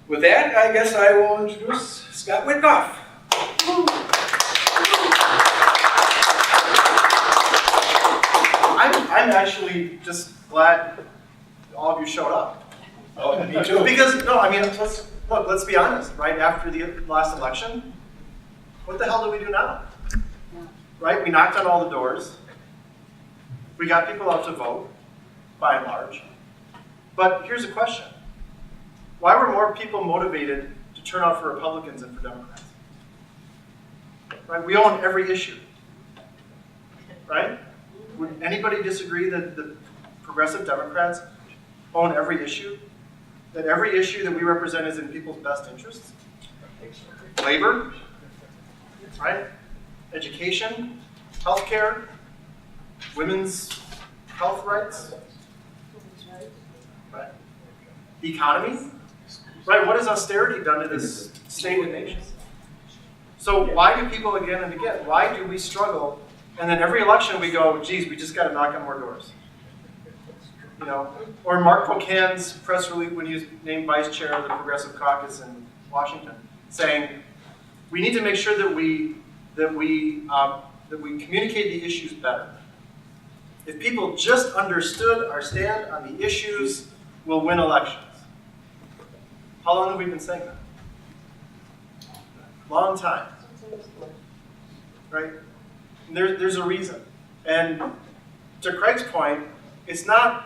With that, I guess I will introduce Scott Witkoff. I'm actually just glad all of you showed up. Oh, me too. Because, no, I mean, let's be honest, right? After the last election, what the hell do we do now? Right? We knocked on all the doors. We got people out to vote, by and large. But here's a question. Why were more people motivated to turn out for Republicans than for Democrats? Right? We own every issue. Right? Would anybody disagree that the progressive Democrats own every issue? That every issue that we represent is in people's best interests? Labor, right? Education, healthcare, women's health rights, right? The economy, right? What has austerity done to this state and nation? So why do people again and again, why do we struggle? And then every election we go, geez, we just got to knock on more doors. You know, or Mark Pocan's press release when he was named vice chair of the Progressive Caucus in Washington, saying we need to make sure that we communicate the issues better. If people just understood our stand on the issues, we'll win elections. How long have we been saying that? Long time, right? And there's a reason. And to Craig's point, it's not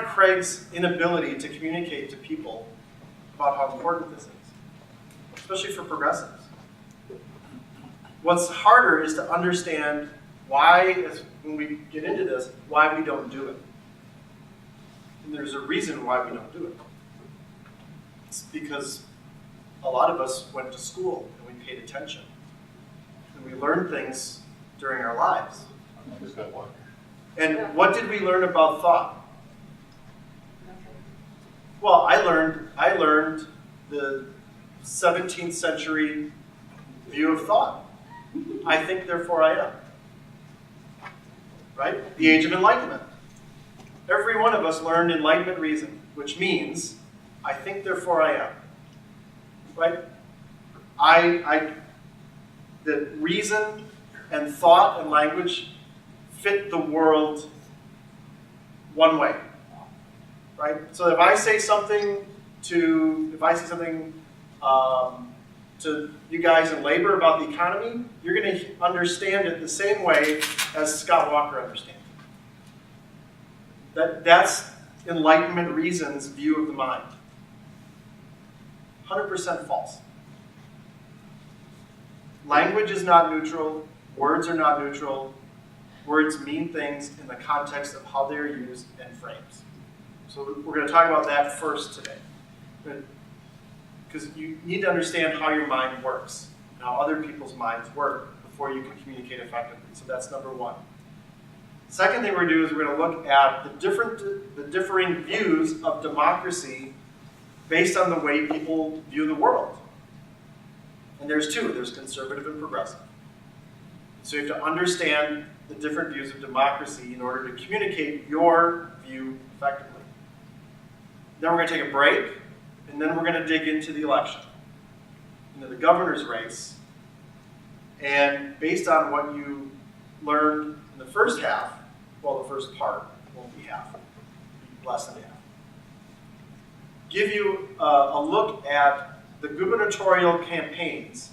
Craig's inability to communicate to people about how important this is, especially for progressives. What's harder is to understand why, when we get into this, why we don't do it. And there's a reason why we don't do it. It's because a lot of us went to school and we paid attention. And we learned things during our lives. And what did we learn about thought? Well, I learned the 17th century view of thought. I think, therefore I am. Right? The Age of Enlightenment. Every one of us learned Enlightenment reason, which means I think, therefore I am. Right? That reason and thought and language fit the world one way. Right? So if I say something to you guys in labor about the economy, you're going to understand it the same way as Scott Walker understands it. That's Enlightenment reason's view of the mind. 100% false. Language is not neutral. Words are not neutral. Words mean things in the context of how they're used and frames. So we're going to talk about that first today. Because you need to understand how your mind works and how other people's minds work before you can communicate effectively. So that's number one. Second thing we're going to do is we're going to look at the differing views of democracy based on the way people view the world. And there's two. There's conservative and progressive. So you have to understand the different views of democracy in order to communicate your view effectively. Then we're going to take a break, and then we're going to dig into the election, into the governor's race. And based on what you learned in the first half, well, the first part won't be half, it'll be less than half. Give you a look at the gubernatorial campaigns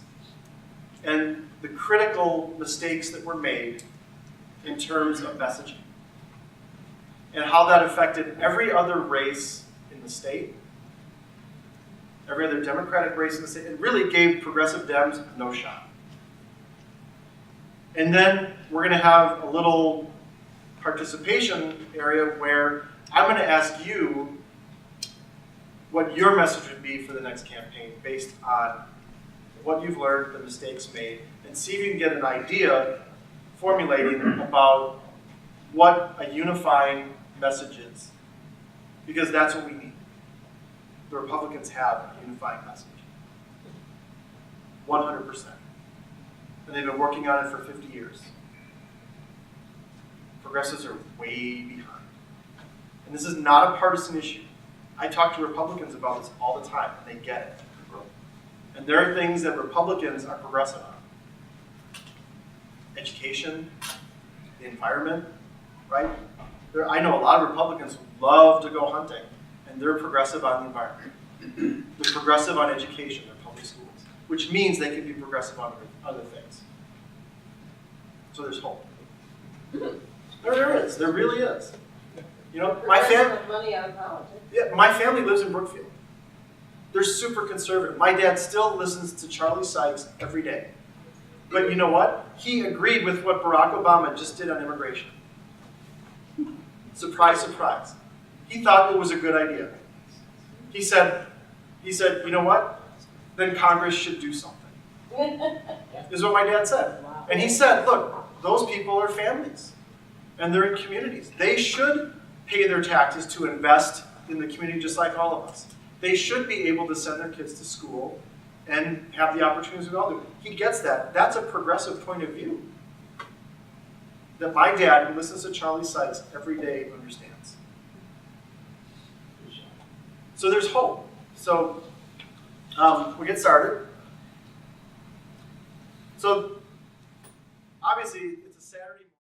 and the critical mistakes that were made in terms of messaging and how that affected every other race in the state, every other Democratic race in the state, and really gave progressive Dems no shot. And then we're going to have a little participation area where I'm going to ask you what your message would be for the next campaign based on what you've learned, the mistakes made, and see if you can get an idea formulating about what a unifying message is. Because that's what we need. The Republicans have a unifying message. 100%. And they've been working on it for 50 years. Progressives are way behind. And this is not a partisan issue. I talk to Republicans about this all the time, and they get it. And there are things that Republicans are progressive on. Education, the environment, right? I know a lot of Republicans who love to go hunting, and they're progressive on the environment. They're progressive on education, their public schools, which means they can be progressive on other things. So there's hope. There is. There really is. You know, my family. Money out of politics. Yeah, my family lives in Brookfield. They're super conservative. My dad still listens to Charlie Sykes every day. But you know what? He agreed with what Barack Obama just did on immigration. Surprise, surprise. He thought it was a good idea. He said, you know what? Then Congress should do something. Is what my dad said. Wow. And he said, look, those people are families. And they're in communities. They should pay their taxes to invest in the community just like all of us. They should be able to send their kids to school and have the opportunities we all do. He gets that. That's a progressive point of view that my dad, who listens to Charlie Sykes every day, understands. So there's hope. So we get started. So obviously it's a Saturday morning.